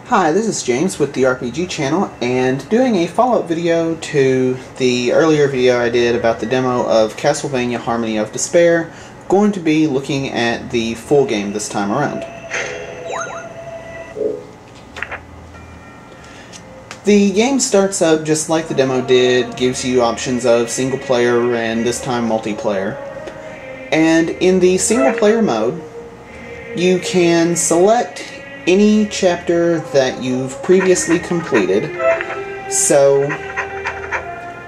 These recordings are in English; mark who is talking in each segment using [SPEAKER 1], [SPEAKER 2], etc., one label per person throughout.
[SPEAKER 1] Hi, this is James with the RPG channel, and doing a follow-up video to the earlier video I did about the demo of Castlevania Harmony of Despair. Going to be looking at the full game this time around. The game starts up just like the demo did, gives you options of single player and this time multiplayer. And in the single player mode, you can select any chapter that you've previously completed, so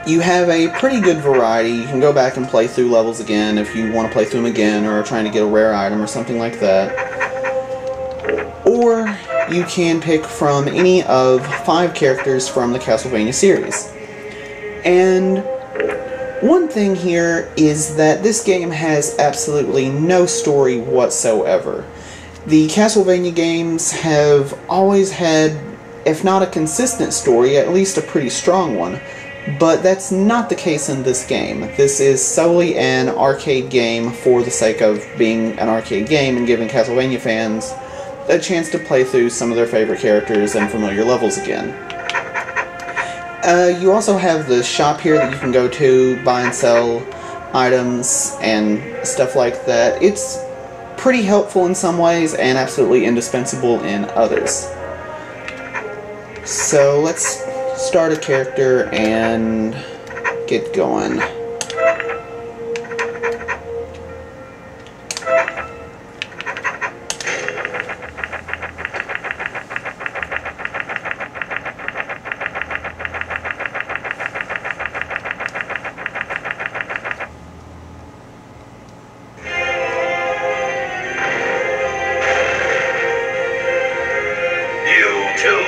[SPEAKER 1] you have a pretty good variety. You can go back and play through levels again if you want to play through them again, or are trying to get a rare item or something like that. Or you can pick from any of 5 characters from the Castlevania series. And one thing here is that this game has absolutely no story whatsoever. The Castlevania games have always had, if not a consistent story, at least a pretty strong one, but that's not the case in this game. This is solely an arcade game for the sake of being an arcade game and giving Castlevania fans a chance to play through some of their favorite characters and familiar levels again. You also have the shop here that you can go to, buy and sell items and stuff like that. It's pretty helpful in some ways and absolutely indispensable in others. So let's start a character and get going.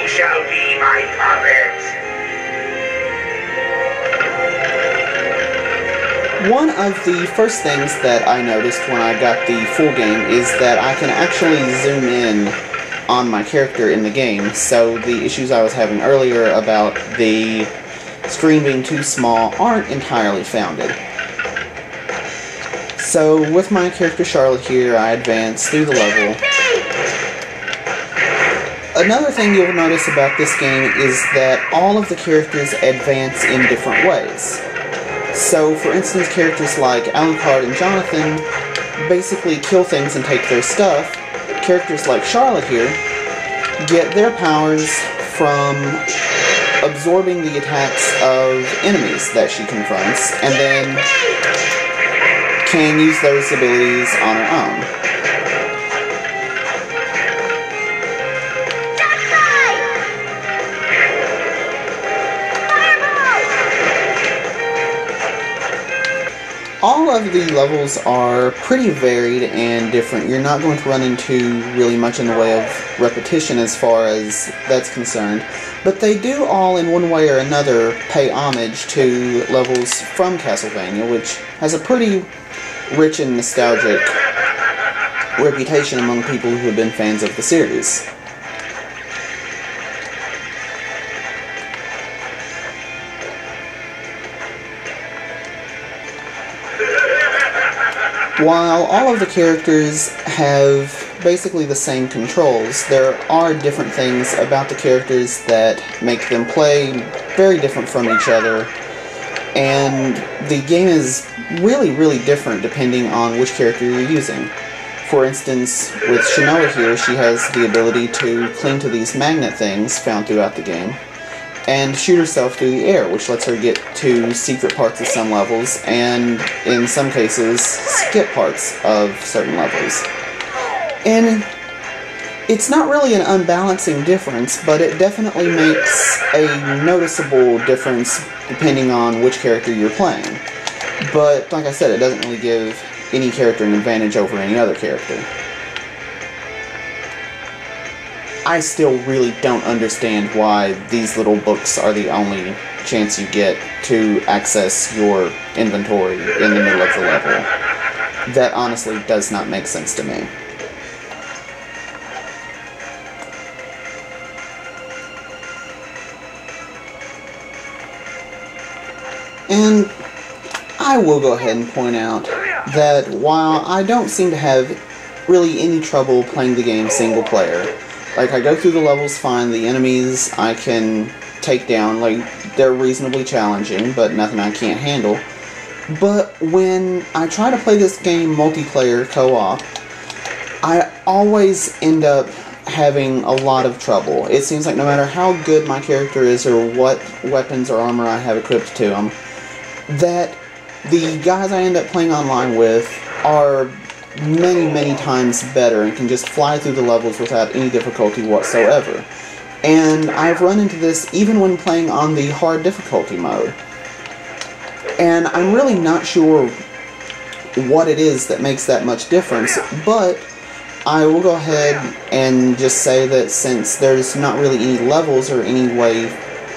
[SPEAKER 2] Shall be my puppet.
[SPEAKER 1] One of the first things that I noticed when I got the full game is that I can actually zoom in on my character in the game, so the issues I was having earlier about the screen being too small aren't entirely founded. So with my character Charlotte here, I advance through the level. Another thing you'll notice about this game is that all of the characters advance in different ways. So, for instance, characters like Alucard and Jonathan basically kill things and take their stuff. Characters like Charlotte here get their powers from absorbing the attacks of enemies that she confronts, and then can use those abilities on her own. All of the levels are pretty varied and different. You're not going to run into really much in the way of repetition as far as that's concerned, but they do all in one way or another pay homage to levels from Castlevania, which has a pretty rich and nostalgic reputation among people who have been fans of the series. While all of the characters have basically the same controls, there are different things about the characters that make them play very different from each other, and the game is really different depending on which character you're using. For instance, with Shinoa here, she has the ability to cling to these magnet things found throughout the game and shoot herself through the air, which lets her get to secret parts of some levels, and in some cases skip parts of certain levels. And it's not really an unbalancing difference, but it definitely makes a noticeable difference depending on which character you're playing. But like I said, it doesn't really give any character an advantage over any other character. I still really don't understand why these little books are the only chance you get to access your inventory in the middle of the level. That honestly does not make sense to me. And I will go ahead and point out that while I don't seem to have really any trouble playing the game single player, Like, I go through the levels fine, the enemies I can take down, like, they're reasonably challenging, but nothing I can't handle. But when I try to play this game multiplayer co-op, I always end up having a lot of trouble. It seems like no matter how good my character is or what weapons or armor I have equipped to him, that the guys I end up playing online with are many times better and can just fly through the levels without any difficulty whatsoever. And I've run into this even when playing on the hard difficulty mode. And I'm really not sure what it is that makes that much difference, but I will go ahead and just say that since there's not really any levels or any way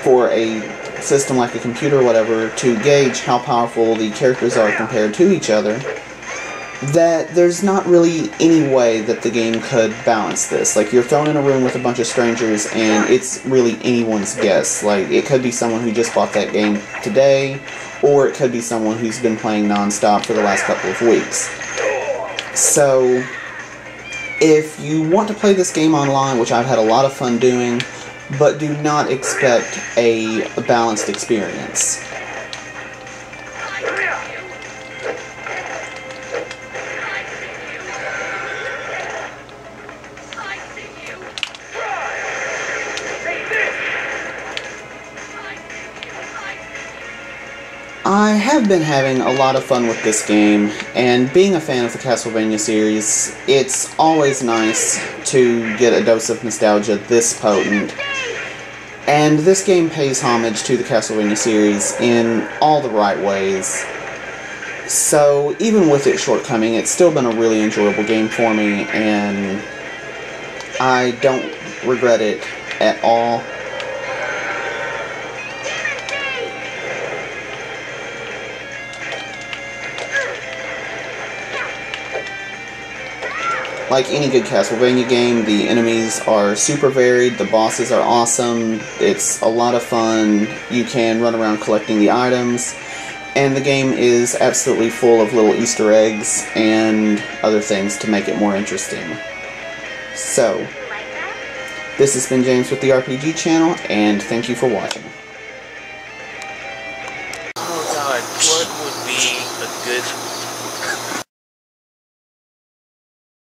[SPEAKER 1] for a system like a computer or whatever to gauge how powerful the characters are compared to each other, that there's not really any way that the game could balance this. Like, you're thrown in a room with a bunch of strangers and it's really anyone's guess. Like, it could be someone who just bought that game today, or it could be someone who's been playing non-stop for the last couple of weeks. So, if you want to play this game online, which I've had a lot of fun doing, but do not expect a balanced experience. I have been having a lot of fun with this game, and being a fan of the Castlevania series, it's always nice to get a dose of nostalgia this potent. And this game pays homage to the Castlevania series in all the right ways. So, even with its shortcoming, it's still been a really enjoyable game for me, and I don't regret it at all. Like any good Castlevania game, the enemies are super varied, the bosses are awesome, it's a lot of fun, you can run around collecting the items, and the game is absolutely full of little Easter eggs and other things to make it more interesting. So, this has been James with the RPG channel, and thank you for watching.